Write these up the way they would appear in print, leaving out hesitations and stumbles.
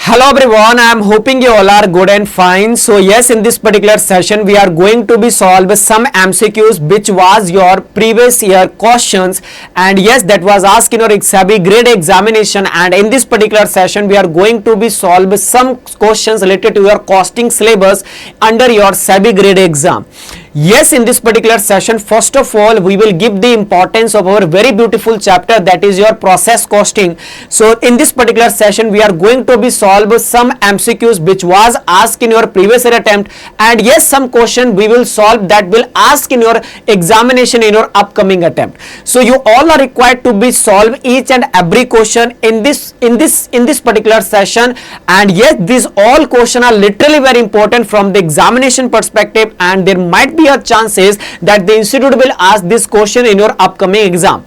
Hello everyone, I am hoping you all are good and fine. So yes, in this particular session we are going to be solve some MCQs which was your previous year questions, and yes, that was asked in your SEBI Grade A examination. And in this particular session we are going to be solve some questions related to your costing syllabus under your SEBI Grade A exam. Yes, in this particular session, first of all, we will give the importance of our very beautiful chapter, that is your process costing. So in this particular session, we are going to be solve some MCQs which was asked in your previous year attempt, and yes, some question we will solve that will ask in your examination in your upcoming attempt. So you all are required to be solve each and every question in this particular session, and yes, these all questions are literally very important from the examination perspective, and there might be a chances that the institute will ask this question in your upcoming exam.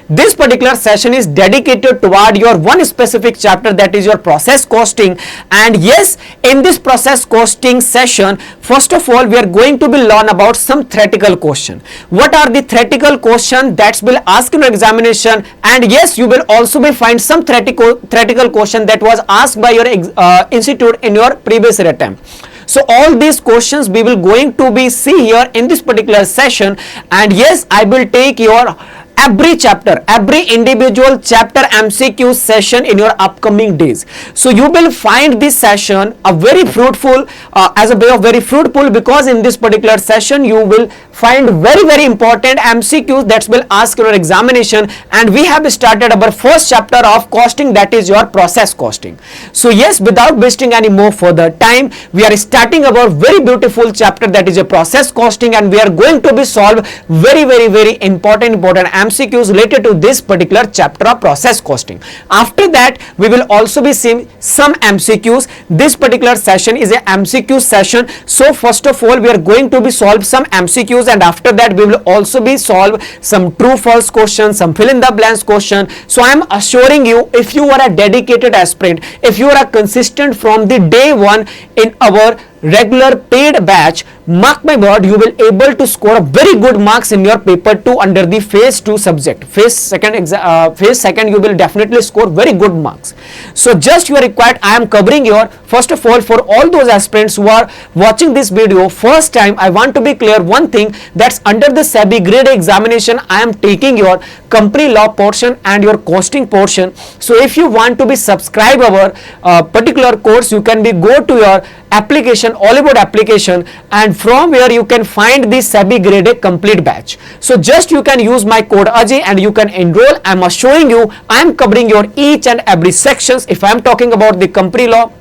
This particular session is dedicated toward your one specific chapter, that is your process costing. And yes, in this process costing session, first of all, we are going to be learn about some theoretical question. What are the theoretical question that will ask in your examination? And yes, you will also be find some theoretical question that was asked by your institute in your previous year attempt. So all these questions we will going to be see here in this particular session, and yes, I will take your every chapter, every individual chapter MCQ session in your upcoming days. So you will find this session a very fruitful, as a way of very fruitful, because in this particular session you will find very important MCQs that will ask your examination. And we have started our first chapter of costing, that is your process costing. So yes, without wasting any more further time, we are starting our very beautiful chapter, that is a process costing, and we are going to be solve very important MCQs related to this particular chapter of process costing. After that, we will also be seeing some MCQs. This particular session is a MCQ session. So first of all, we are going to be solve some MCQs, and after that we will also be solve some true false questions, some fill in the blanks question. So I am assuring you, if you are a dedicated aspirant, if you are a consistent from the day one in our regular paid batch, mark my word, you will able to score a very good marks in your paper 2 under the phase 2 subject. Phase second you will definitely score very good marks. So just you are required, I am covering your, first of all, for all those aspirants who are watching this video first time, I want to be clear one thing, that's under the SEBI Grade A examination I am taking your company law portion and your costing portion. So if you want to be subscribe our particular course, you can be go to your application, Oliveboard application, and from where you can find the SEBI Grade A complete batch. So just you can use my code Ajay and you can enroll. I am showing you, I am covering your each and every sections. If I am talking about the company law,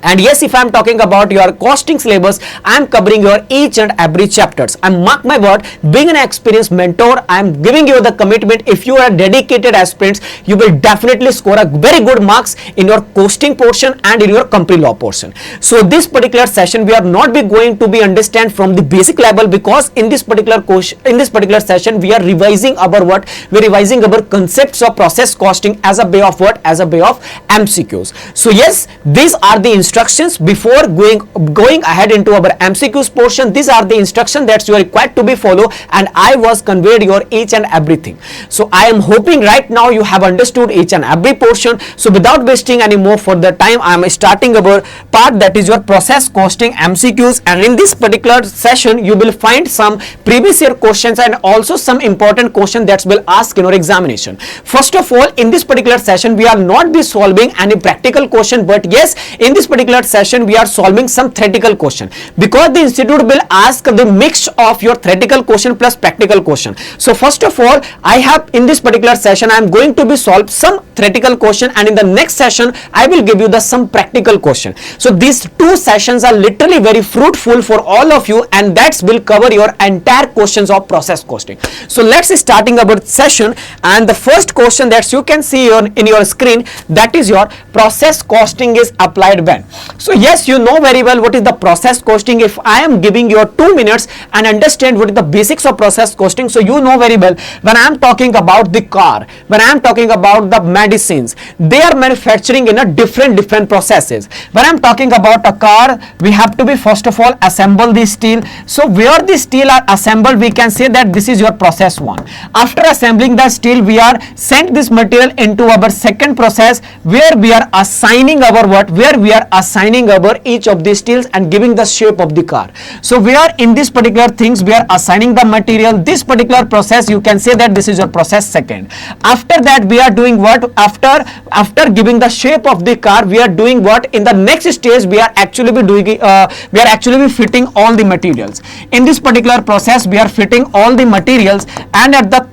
and yes, if I am talking about your costing syllabus, I am covering your each and every chapters. And mark my word, being an experienced mentor, I am giving you the commitment. If you are dedicated aspirants, you will definitely score a very good marks in your costing portion and in your company law portion. So this particular session, we are not be going to be understand from the basic level, because in this particular session, we are revising our what? We are revising our concepts of process costing as a way of what? As a way of MCQs. So yes, these are the instructions before going ahead into our MCQs portion. These are the instructions that you are required to be follow, and I was conveyed your each and everything. So I am hoping right now you have understood each and every portion. So without wasting any more further time, I am starting our part, that is your process costing MCQs. And in this particular session, you will find some previous year questions and also some important questions that will ask in your examination. First of all, in this particular session, we are not be solving any practical question, but yes, in this particular session we are solving some theoretical question, because the institute will ask the mix of your theoretical question plus practical question. So first of all, I have in this particular session I am going to be solve some theoretical question, and in the next session I will give you the some practical question. So these two sessions are literally very fruitful for all of you, and that will cover your entire questions of process costing. So let's starting our session, and the first question that you can see on in your screen, that is your process costing is applied when. ahead. So yes, you know very well what is the process costing. If I am giving you 2 minutes and understand what is the basics of process costing, so you know very well when I am talking about the car, when I am talking about the medicines, they are manufacturing in a different processes. When I am talking about a car, we have to be first of all assemble the steel. So where the steel are assembled, we can say that this is your process 1. After assembling the steel, we are sent this material into our second process, where we are assigning our what, where we are assigning our each of the steels and giving the shape of the car. So we are in this particular things, we are assigning the material. This particular process, you can say that this is your process second. After that, we are doing what? After giving the shape of the car, we are doing what? In the next stage, we are actually be doing we are actually be fitting all the materials. In this particular process, we are fitting all the materials, and at the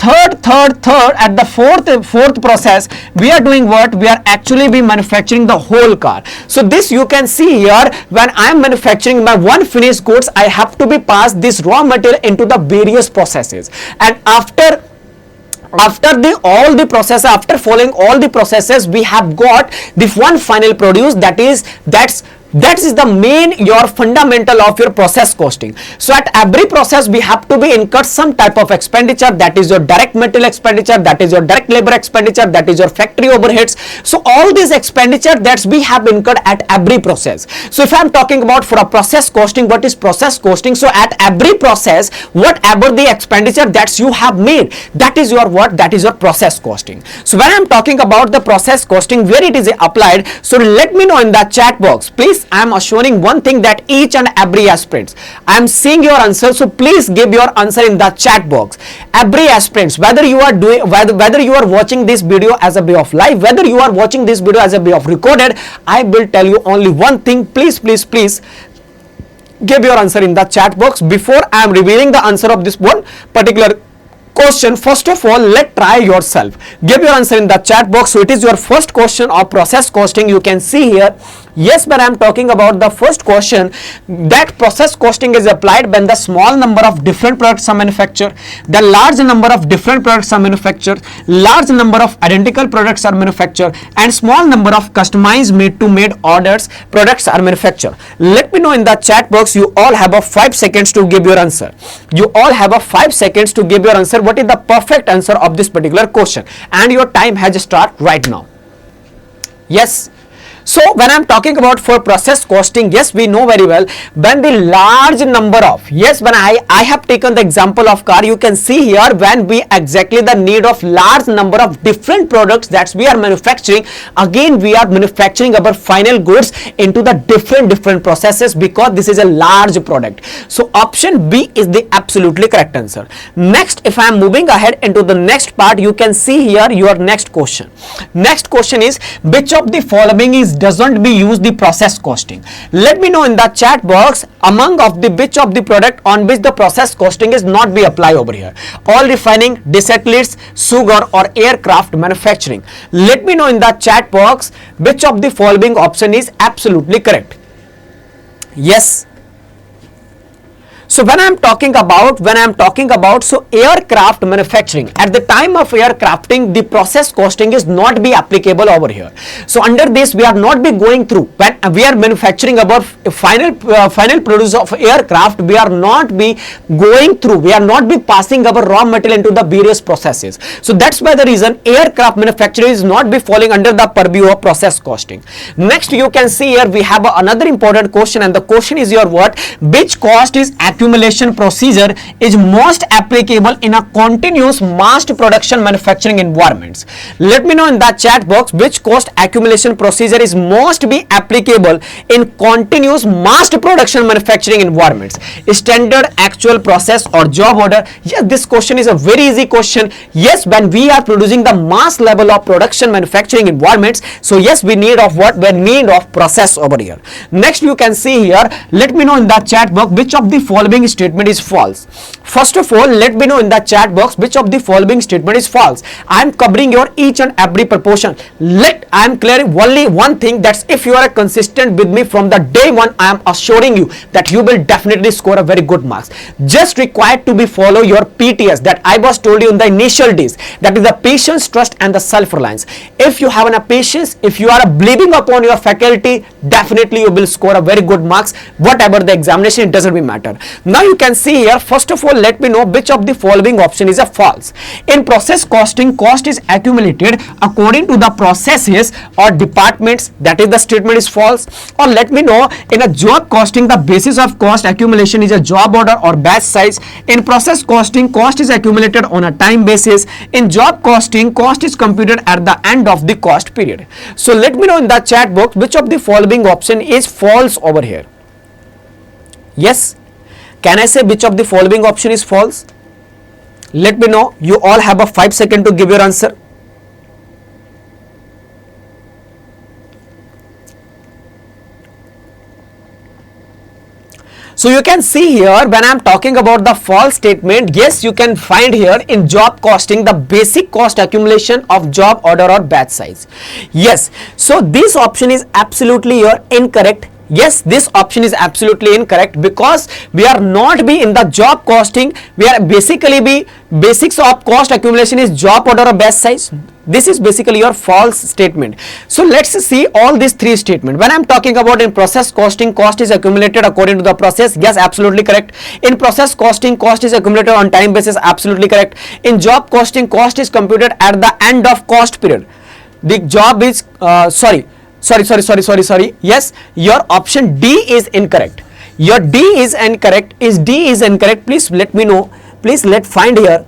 at the fourth process, we are doing what? We are actually be manufacturing the whole car. So this you can see here, when I am manufacturing my one finished goods, I have to be passed this raw material into the various processes, and after following all the processes, we have got the one final produce. That is the main, your fundamental of your process costing. So at every process, we have to be incurred some type of expenditure. That is your direct material expenditure, that is your direct labor expenditure, that is your factory overheads. So all these expenditure that we have incurred at every process. So if I am talking about for a process costing, what is process costing? So at every process, whatever the expenditure that you have made, that is your what? That is your process costing. So when I am talking about the process costing, where it is applied, so let me know in the chat box, please. I am assuring one thing, that each and every aspirants, I am seeing your answer, so please give your answer in the chat box. Every aspirants, whether you are watching this video as a way of live, whether you are watching this video as a way of recorded, I will tell you only one thing, please give your answer in the chat box. Before I am revealing the answer of this one particular question, first of all, let try yourself, give your answer in the chat box. So it is your first question of process costing. You can see here, yes, when I am talking about the first question, that process costing is applied when the small number of different products are manufactured, the large number of different products are manufactured, large number of identical products are manufactured, and small number of customized made to made orders products are manufactured. Let me know in the chat box. You all have a 5 seconds to give your answer. You all have a 5 seconds to give your answer. What is the perfect answer of this particular question? And your time has started right now. Yes. So when I am talking about for process costing, yes, we know very well when the large number of, yes, when I have taken the example of car, you can see here when we exactly the need of large number of different products that we are manufacturing, again we are manufacturing our final goods into the different processes, because this is a large product. So option B is the absolutely correct answer. Next, if I am moving ahead into the next part, you can see here your next question. Next question is, which of the following is doesn't be used the process costing? Let me know in the chat box among of the which of the product on which the process costing is not be applied over here. Oil refining, desatylates, sugar, or aircraft manufacturing. Let me know in the chat box which of the following option is absolutely correct. Yes. So when I am talking about so aircraft manufacturing, at the time of aircrafting, the process costing is not be applicable over here. So under this, we are not be going through when we are manufacturing our final produce of aircraft. We are not be going through. We are not be passing our raw material into the various processes. So that's why the reason aircraft manufacturing is not be falling under the purview of process costing. Next, you can see here we have another important question, and the question is your what? Which cost is accumulation procedure is most applicable in a continuous mass production manufacturing environments? Let me know in the chat box which cost accumulation procedure is most be applicable in continuous mass production manufacturing environments. Standard, actual, process, or job order? Yes, this question is a very easy question. Yes, when we are producing the mass level of production manufacturing environments, so yes, we need of what? We need of process over here. Next, you can see here, let me know in the chat box which of the following statement is false. First of all, let me know in the chat box which of the following statement is false. I am covering your each and every proportion. I am clearing only one thing, that's if you are consistent with me from the day one, I am assuring you that you will definitely score a very good marks. Just required to be follow your PTS that I was told you in the initial days, that is the patience, trust, and the self-reliance. If you have a patience, if you are believing upon your faculty, definitely you will score a very good marks. Whatever the examination, it doesn't matter. Now you can see here, first of all, let me know which of the following option is a false. In process costing, cost is accumulated according to the processes or departments, that is the statement is false. Or let me know, in a job costing, the basis of cost accumulation is a job order or batch size. In process costing, cost is accumulated on a time basis. In job costing, cost is computed at the end of the cost period. So let me know in the chat box which of the following option is false over here. Yes, can I say which of the following option is false? Let me know. You all have a 5 seconds to give your answer. So you can see here, when I am talking about the false statement, yes, you can find here in job costing the basic cost accumulation of job order or batch size. Yes, so this option is absolutely here incorrect. Yes, this option is absolutely incorrect because we are not be in the job costing. We are basically be basics of cost accumulation is job order or batch size. This is basically your false statement. So let's see all these three statements. When I'm talking about in process costing, cost is accumulated according to the process. Yes, absolutely correct. In process costing, cost is accumulated on time basis. Absolutely correct. In job costing, cost is computed at the end of cost period. The job is sorry. Yes, your option D is incorrect. Your D is incorrect. D is incorrect? Please let me know. Please let find here.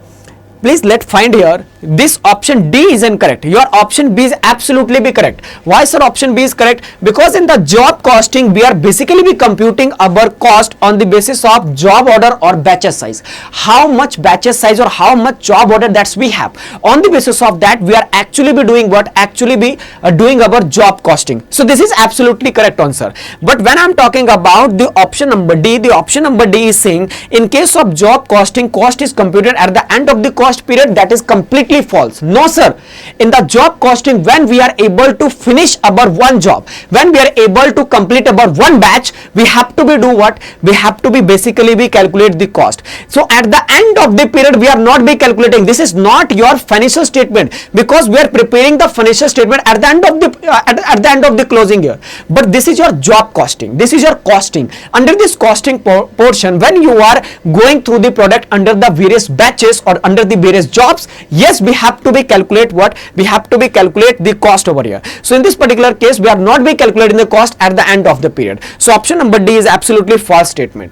This option D is incorrect. Your option B is absolutely be correct. Why sir option B is correct? Because in the job costing, we are basically be computing our cost on the basis of job order or batches size. How much batches size or how much job order that we have. On the basis of that, we are actually be doing what? Actually be doing our job costing. So this is absolutely correct answer. But when I am talking about the option number D, the option number D is saying in case of job costing, cost is computed at the end of the cost period. That is completely false. No sir, in the job costing, when we are able to finish our one job, when we are able to complete our one batch, we have to be do what? We have to be basically be calculate the cost. So at the end of the period, we are not be calculating. This is not your financial statement because we are preparing the financial statement at the end of the at the end of the closing year. But this is your job costing. This is your costing. Under this costing portion, when you are going through the product under the various batches or under the various jobs, yes, we have to be calculate what? We have to be calculate the cost over here. So in this particular case, we are not be calculating the cost at the end of the period. So option number D is absolutely false statement.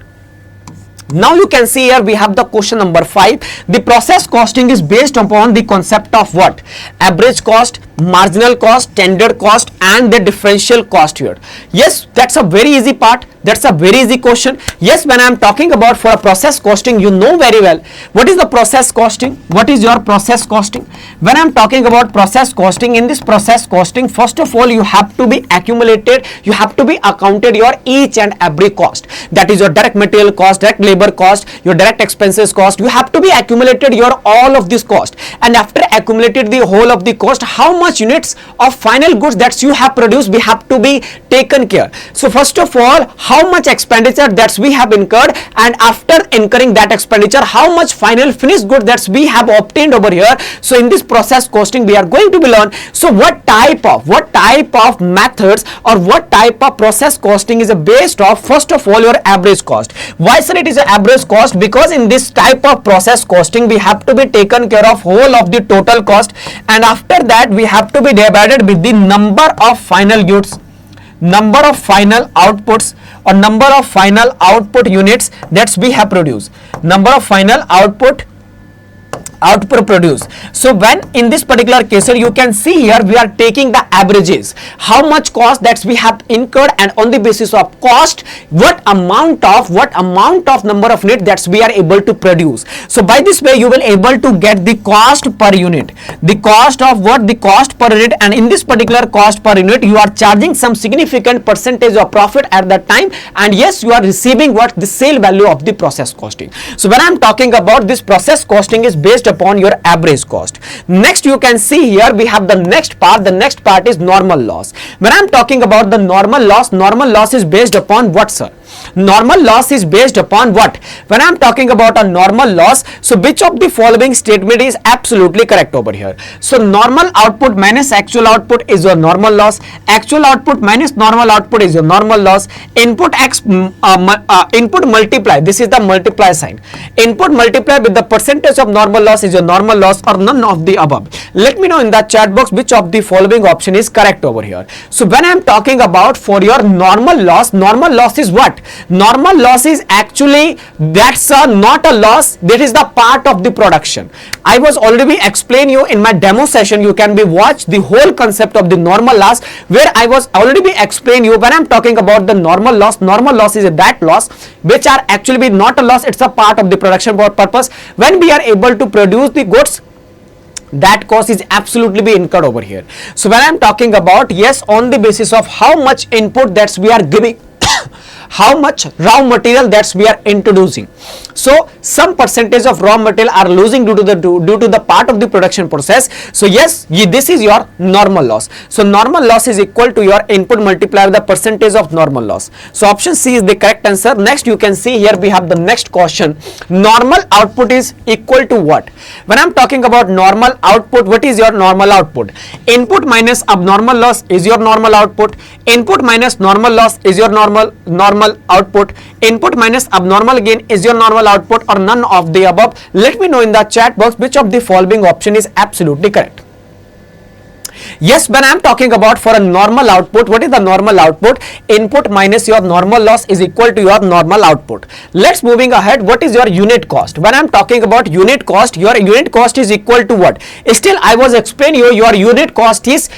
Now you can see here we have the question number 5. The process costing is based upon the concept of what? Average cost, marginal cost, standard cost and the differential cost here. Yes, that's a very easy part. That's a very easy question. Yes, when I am talking about for a process costing, you know very well what is the process costing. What is your process costing? When I am talking about process costing, in this process costing, first of all, you have to be accumulated, you have to be accounted your each and every cost. That is your direct material cost, direct labor cost, your direct expenses cost. You have to be accumulated your all of this cost. And after accumulated the whole of the cost, how much units of final goods that you have produced, we have to be taken care. So first of all, how much expenditure that we have incurred, and after incurring that expenditure, how much final finished good that we have obtained over here. So in this process costing, we are going to be learn. So what type of methods or what type of process costing is based off? First of all, your average cost. Why sir it is an average cost? Because in this type of process costing, we have to be taken care of whole of the total cost, and after that we have to be divided with the number of final goods, number of final outputs or number of final output units that we have produced, number of final output produced. So when in this particular case, you can see here we are taking the averages, how much cost that we have incurred, and on the basis of cost, what amount of number of units that we are able to produce. So by this way, you will able to get the cost per unit, the cost of what? The cost per unit. And in this particular cost per unit, you are charging some significant percentage of profit at that time, and yes, you are receiving what? The sale value of the process costing. So when I am talking about this process costing is based upon your average cost. Next, you can see here we have the next part. The next part is normal loss. When I am talking about the normal loss is based upon what sir? Normal loss is based upon what? When I'm talking about a normal loss, so which of the following statement is absolutely correct over here? So normal output minus actual output is your normal loss. Actual output minus normal output is your normal loss. Input input multiply, this is the multiply sign. Input multiply with the percentage of normal loss is your normal loss, or none of the above. Let me know in the chat box which of the following option is correct over here. So when I'm talking about for your normal loss is what? Normal loss is actually, that's not a loss, that is the part of the production. I was already explain you in my demo session. You can be watch the whole concept of the normal loss, where I was already be explain you when I'm talking about the normal loss is that loss which are actually be not a loss, it's a part of the production purpose. When we are able to produce the goods, that cost is absolutely be incurred over here. So when I'm talking about, yes, on the basis of how much input that we are giving how much raw material that we are introducing, so some percentage of raw material are losing due to the part of the production process. So yes, this is your normal loss. So normal loss is equal to your input multiplied with the percentage of normal loss. So option C is the correct answer. Next, you can see here we have the next question. Normal output is equal to what? When I'm talking about normal output, what is your normal output? Input minus abnormal loss is your normal output. Input minus normal loss is your normal output. Input minus abnormal gain is your normal output, or none of the above. Let me know in the chat box which of the following option is absolutely correct. Yes, when I am talking about for a normal output, what is the normal output? Input minus your normal loss is equal to your normal output. Let's moving ahead. What is your unit cost? When I am talking about unit cost, your unit cost is equal to what? Still, I was explaining you, your unit cost is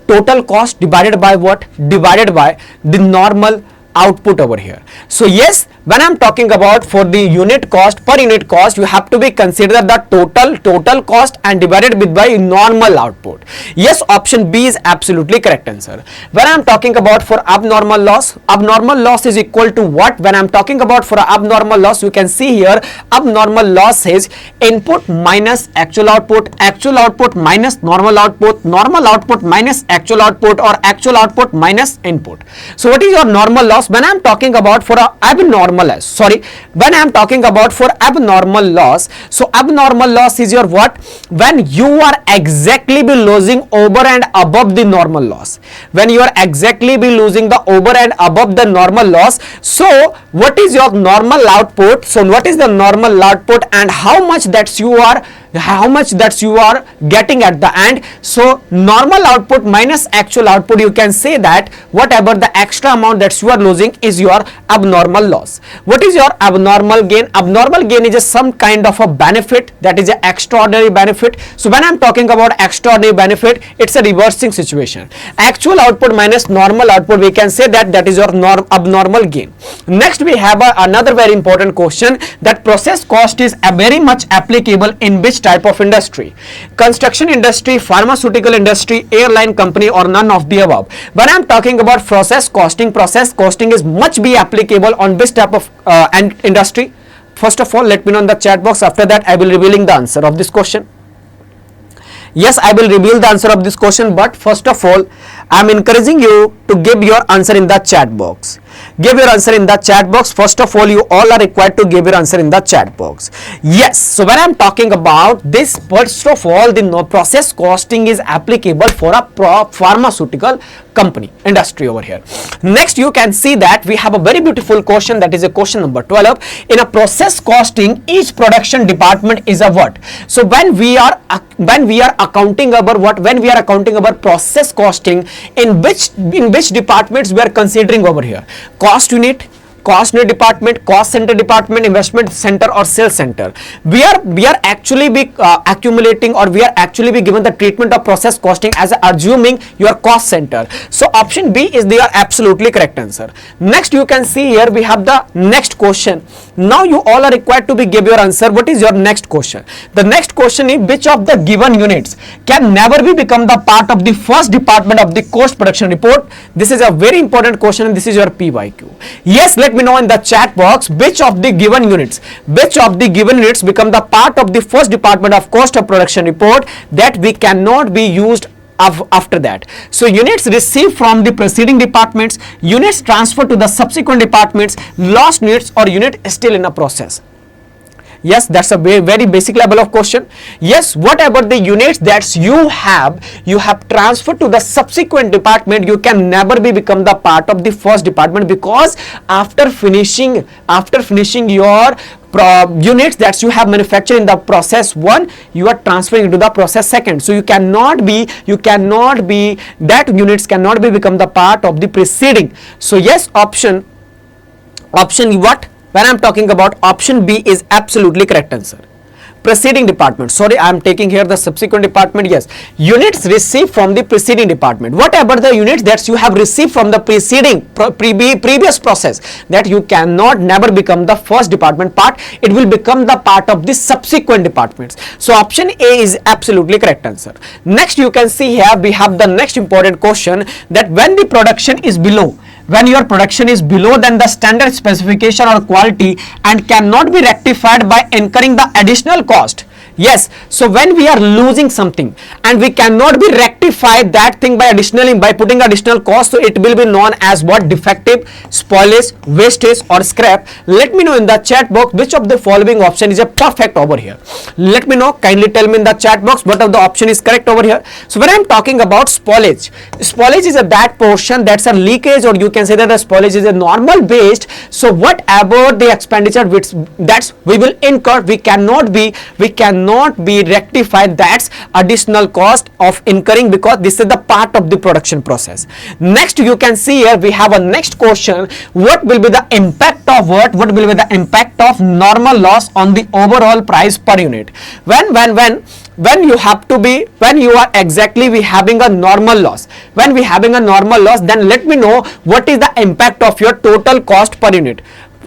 total cost divided by what? Divided by the normal output over here. So yes, when I'm talking about for the unit cost, per unit cost, you have to be consider the total cost and divided with by normal output. Yes, option B is absolutely correct answer. When I'm talking about for abnormal loss is equal to what? When I'm talking about for abnormal loss, you can see here abnormal loss is input minus actual output minus normal output minus actual output, or actual output minus input. So what is your normal loss? When I'm talking about for a abnormal loss, when I'm talking about for abnormal loss, so abnormal loss is your what? When you are exactly be losing over and above the normal loss. When you are exactly be losing the over and above the normal loss. So what is your normal output? So what is the normal output, and how much that you are getting at the end? So normal output minus actual output, you can say that whatever the extra amount that you are losing is your abnormal loss. What is your abnormal gain? Abnormal gain is just some kind of a benefit, that is an extraordinary benefit. So when I'm talking about extraordinary benefit, it's a reversing situation. Actual output minus normal output, we can say that is your abnormal gain. Next, we have another very important question, that process cost is very much applicable in which type of industry? Construction industry, pharmaceutical industry, airline company, or none of the above. When I'm talking about process costing is much be applicable on which type of industry? First of all, let me know in the chat box. After that, I will revealing the answer of this question. Yes, I will reveal the answer of this question, but first of all, I am encouraging you to give your answer in the chat box. Give your answer in the chat box. First of all, you all are required to give your answer in the chat box. Yes, so when I am talking about this, first of all, the process costing is applicable for a pharmaceutical company industry over here. Next, you can see that we have a very beautiful question, that is a question number 12. In a process costing, each production department is a what? So when we are accounting about what? When we are accounting about process costing, in which departments we are considering over here? Cost unit department, cost center department, investment center, or sales center. We are actually be accumulating, or we are actually be given the treatment of process costing as assuming your cost center. So option B is the absolutely correct answer. Next, you can see here we have the next question. Now you all are required to give your answer. What is your next question? The next question is, which of the given units can never be become the part of the first department of the cost production report? This is a very important question, and this is your PYQ. Yes, let me know in the chat box which of the given units become the part of the first department of cost of production report that we cannot be used after that. So units received from the preceding departments, units transferred to the subsequent departments, lost units or unit still in a process. Yes, that's a very basic level of question. Yes, what about the units that you have transferred to the subsequent department? You can never become the part of the first department, because after finishing your units that you have manufactured in the process 1, you are transferring into the process 2. So you cannot be that units cannot become the part of the preceding. So yes, option what? When I am talking about option B is absolutely correct answer. Preceding department, sorry, I am taking here the subsequent department. Yes, units received from the preceding department. What about the units that you have received from the previous process, that you cannot never become the first department part, it will become the part of the subsequent departments. So option A is absolutely correct answer. Next, you can see here we have the next important question, that when the production is below, when your production is below than the standard specification or quality and cannot be rectified by incurring the additional cost. Yes, so when we are losing something and we cannot be rectified that thing by putting additional cost, so it will be known as what? Defective, spoilage, wastage or scrap. Let me know in the chat box which of the following option is a perfect over here. Let me know, kindly tell me in the chat box what of the option is correct over here. So when I am talking about spoilage is that portion that's a leakage, or you can say that the spoilage is a normal waste. So whatever the expenditure which that's we will incur, we cannot be rectified, that's additional cost of incurring, because this is the part of the production process. Next, you can see here we have a next question, what will be the impact of what will be the impact of normal loss on the overall price per unit? When you are exactly having a normal loss, then let me know what is the impact of your total cost per unit.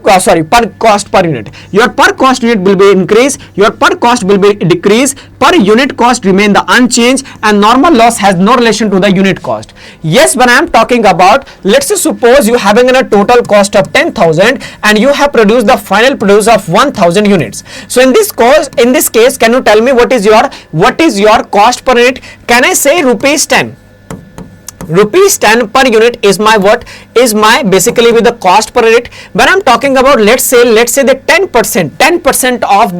Per cost per unit. Your per cost unit will be increased, your per cost will be decreased, per unit cost remain the unchanged, and normal loss has no relation to the unit cost. Yes, when I am talking about, let's say suppose you having a total cost of 10,000 and you have produced the final produce of 1,000 units. So in this case, can you tell me what is your cost per unit? Can I say rupees 10? Rupees 10 per unit is my basically with the cost per unit. When I'm talking about, let's say the 10% of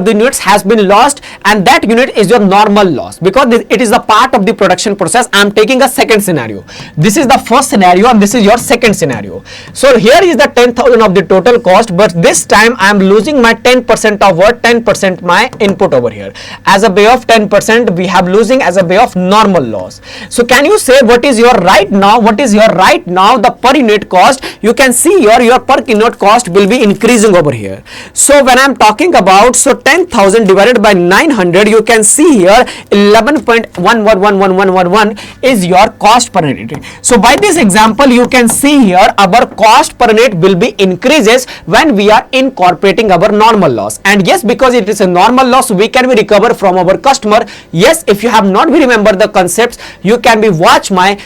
the units has been lost, and that unit is your normal loss, because it is a part of the production process. I'm taking a second scenario. This is the first scenario and this is your second scenario. So here is the 10,000 of the total cost, but this time I am losing my 10% of what? 10% my input over here. As a way of 10% we have losing as a way of normal loss. So can you say what is your right now the per unit cost? You can see your per unit cost will be increasing over here. So when I am talking about, so 10,000 divided by 900, you can see here 11.111111 is your cost per unit. So by this example, you can see here our cost per unit will be increases when we are incorporating our normal loss. And yes, because it is a normal loss, we can be recover from our customer. Yes, if you have not remember the concepts, you can be watch my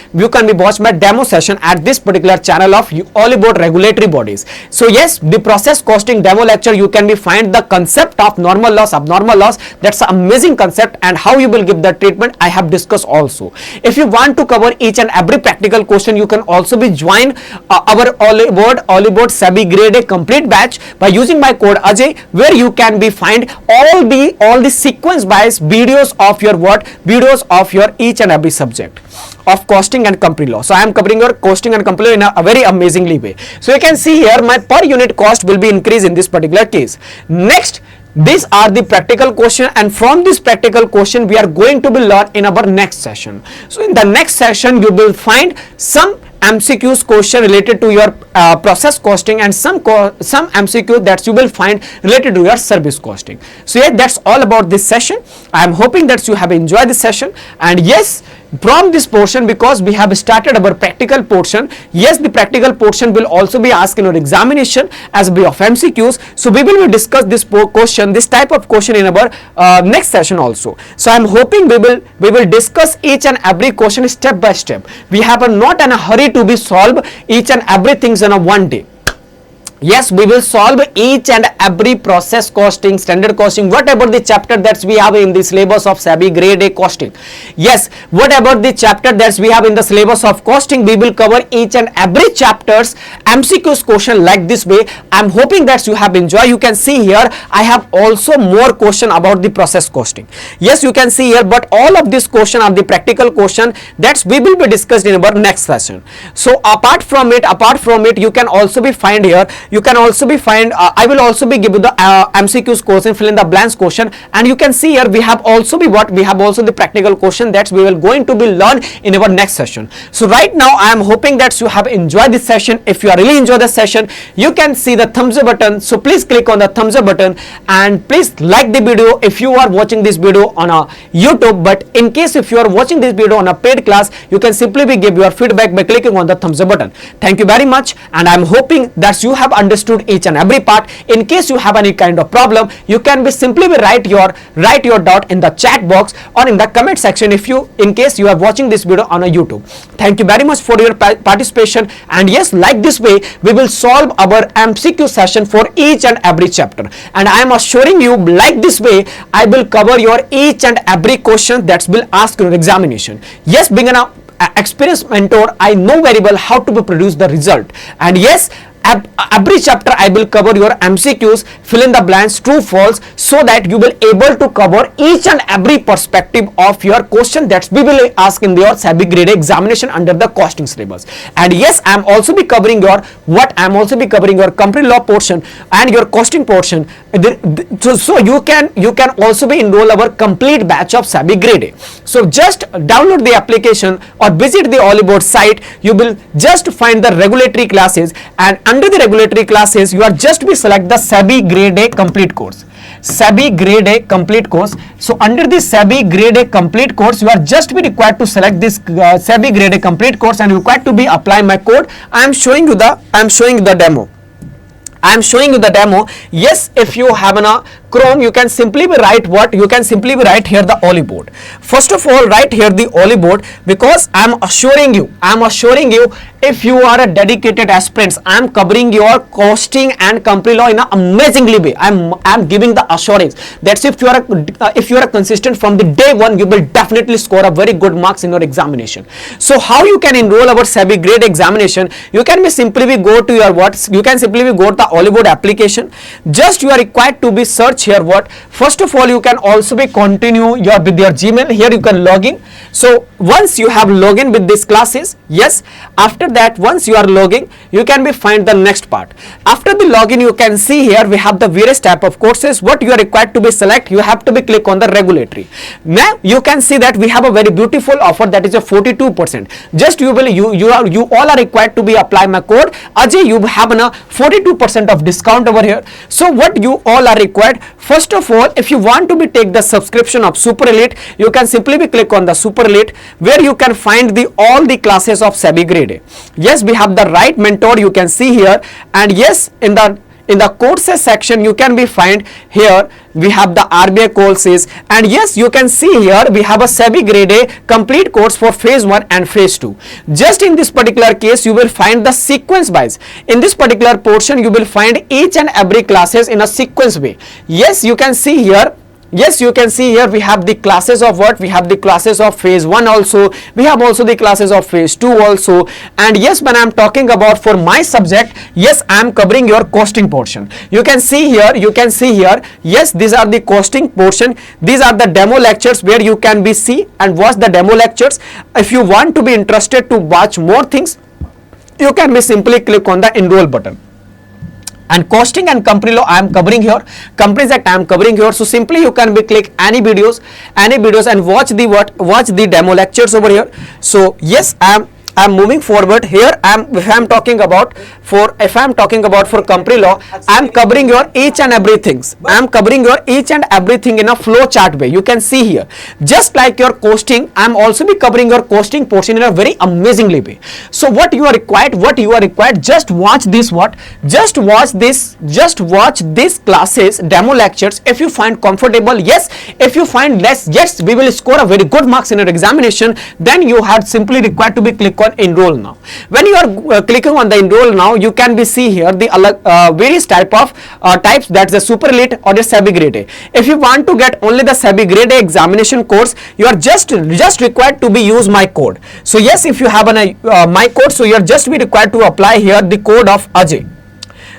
demo session at this particular channel of Oliveboard regulatory bodies. So yes, the process costing demo lecture, you can be find the concept of normal loss, abnormal loss. That's an amazing concept, and how you will give the treatment I have discussed also. If you want to cover each and every practical question, you can also be join our Oliveboard SEBI Grade A complete batch by using my code Ajay, where you can be find all the sequence bias videos of your each and every subject of costing and company law. So I am covering your costing and company law in a very amazingly way. So you can see here my per unit cost will be increased in this particular case. Next, these are the practical question, and from this practical question we are going to be learn in our next session. So in the next session you will find some MCQs question related to your process costing, and some MCQ that you will find related to your service costing. So yeah, that's all about this session. I am hoping that you have enjoyed this session, and yes, from this portion, because we have started our practical portion, yes, the practical portion will also be asked in our examination as a way of MCQs. So we will discuss this type of question in our next session also. So I am hoping we will discuss each and every question step by step. We have not in a hurry to be solve each and everything in a one day. Yes, we will solve each and every process costing, standard costing, whatever the chapter that we have in the syllabus of SEBI Grade A costing. Yes, whatever the chapter that we have in the syllabus of costing, we will cover each and every chapter's MCQs question like this way. I'm hoping that you have enjoyed. You can see here, I have also more question about the process costing. Yes, you can see here, but all of this question are the practical question that we will be discussed in our next session. So apart from it, you can also be find here. You can also be find, I will also be give you the MCQs question, fill in the blanks question, and you can see here we have also be what we have also the practical question that we will going to be learn in our next session. So right now I am hoping that you have enjoyed this session. If you are really enjoy the session, you can see the thumbs up button. So please click on the thumbs up button and please like the video if you are watching this video on a YouTube. But in case if you are watching this video on a paid class, you can simply be give your feedback by clicking on the thumbs up button. Thank you very much, and I am hoping that you have understood each and every part. In case you have any kind of problem, you can be simply be write your doubt in the chat box or in the comment section if you in case you are watching this video on a YouTube. Thank you very much for your participation, and yes, like this way we will solve our MCQ session for each and every chapter, and I am assuring you like this way I will cover your each and every question that will ask your examination. Yes, being an experienced mentor, I know very well how to produce the result, and yes, every chapter I will cover your MCQs, fill in the blanks, true, false, so that you will able to cover each and every perspective of your question that we will ask in your SEBI Grade A examination under the costing syllabus. And yes, I am also be covering your company law portion and your costing portion. So you can also be enroll our complete batch of SEBI Grade A. So just download the application or visit the Oliveboard site. You will just find the regulatory classes, and under the regulatory classes you are just be select the SEBI Grade A complete course. SEBI Grade A complete course. So under the SEBI Grade A complete course, you are just be required to select this SEBI Grade A complete course and required to be apply my code. I am showing you the demo. Yes, if you have a Chrome, you can simply be write what? You can simply be write here the Oliveboard. First of all, write here the Oliveboard, because I am assuring you, if you are a dedicated aspirant, I am covering your costing and company law in an amazingly way. I am giving the assurance that if you are consistent from the day one, you will definitely score a very good marks in your examination. So how you can enroll our SEBI Grade examination? You can be simply be go to your you can simply be go to the Oliveboard application. Just you are required to be search here what? First of all, you can also be continue with your Gmail. Here you can log in. So once you have login with these classes, yes, after that once you are logging, you can be find the next part. After the login, you can see here we have the various type of courses. What you are required to be select, you have to be click on the regulatory. Now you can see that we have a very beautiful offer that is a 42%. Just you all are required to be apply my code Ajay. You have a 42% of discount over here. So what you all are required, first of all, if you want to be take the subscription of Super Elite, you can simply be click on the Super Elite, where you can find all the classes of SEBI Grade A. Yes, we have the right mentor, you can see here, and yes, in the courses section you can be find here we have the RBI courses, and yes, you can see here we have a SEBI Grade A complete course for phase 1 and phase 2. Just in this particular case, you will find the sequence wise. In this particular portion, you will find each and every classes in a sequence way. Yes, you can see here. Yes, you can see here we have the classes of what? We have the classes of phase 1 also. We have also the classes of phase 2 also. And yes, when I am talking about for my subject, yes, I am covering your costing portion. You can see here, yes, these are the costing portion. These are the demo lectures where you can be see and watch the demo lectures. If you want to be interested to watch more things, you can be simply click on the enroll button. And costing and company law I am covering here, companies that I am covering here. So simply you can be click any videos and watch the demo lectures over here. So yes, I am moving forward here. If I am talking about for company law, I am covering your each and everything. I am covering your each and everything in a flow chart way. You can see here, just like your costing, I am also be covering your costing portion in a very amazingly way. So what you are required, just watch this classes, demo lectures. If you find comfortable, yes. If you find less, yes, we will score a very good marks in your examination. Then you have simply required to be click on button enroll now. When you are clicking on the enroll now, you can be see here the various types, that's the super elite or the SEBI Grade A. If you want to get only the SEBI Grade A examination course, you are just required to be use my code. So yes, if you have my code, so you are just be required to apply here the code of Ajay.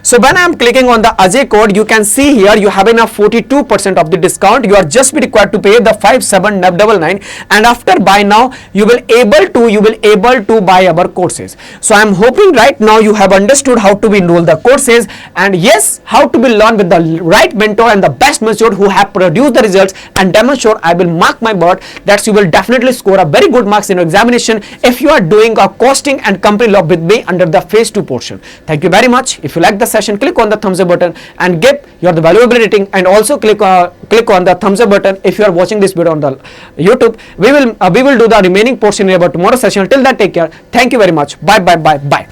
So when I am clicking on the Ajay code, you can see here you have enough 42% of the discount. You are just be required to pay the 5799, and after buy now you will able to buy our courses. So I am hoping right now you have understood how to be enroll the courses, and yes, how to be learn with the right mentor and the best mentor who have produced the results, and demonstrate. I will mark my word that you will definitely score a very good marks in your examination if you are doing a costing and company law with me under the phase 2 portion. Thank you very much. If you like the session, click on the thumbs up button and give your the valuable rating, and also click on the thumbs up button if you are watching this video on the YouTube. We will do the remaining portion in about tomorrow's session. Till that, take care. Thank you very much. Bye.